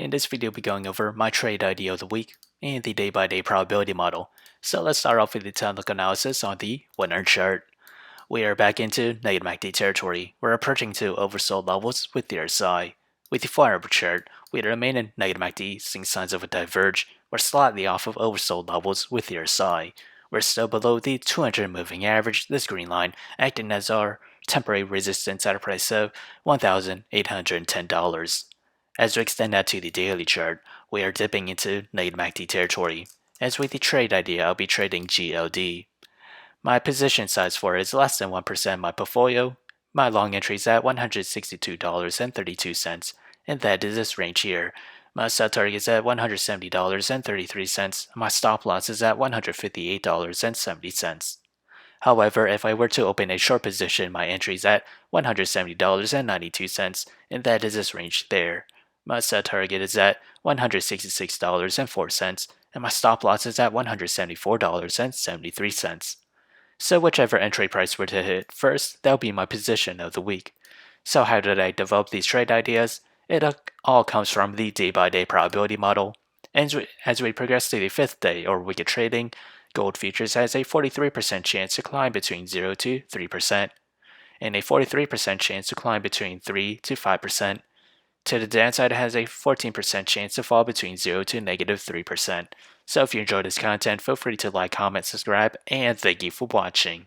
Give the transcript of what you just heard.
In this video, we'll be going over my trade idea of the week and the day-by-day probability model. So let's start off with the technical analysis on the winner chart. We are back into NUGT territory. We're approaching to oversold levels with the RSI. With the 4-hour chart, we remain in NUGT, seeing signs of a diverge. We're slightly off of oversold levels with the RSI. We're still below the 200 moving average, this green line, acting as our temporary resistance at a price of $1,810. As we extend that to the daily chart, we are dipping into NUGT territory. As with the trade idea, I'll be trading GLD. My position size for it is less than 1% of my portfolio. My long entry is at $162.32, and that is this range here. My sell target is at $170.33. My stop loss is at $158.70. However, if I were to open a short position, my entry is at $170.92, and that is this range there. My sell target is at $166.04, and my stop loss is at $174.73. So whichever entry price were to hit first, that'll be my position of the week. So how did I develop these trade ideas? It all comes from the day-by-day probability model. And as we progress to the 5th day or week of trading, gold futures has a 43% chance to climb between 0 to 3%, and a 43% chance to climb between 3 to 5%. To the downside, it has a 14% chance to fall between 0 to negative 3%. So if you enjoyed this content, feel free to like, comment, subscribe, and thank you for watching.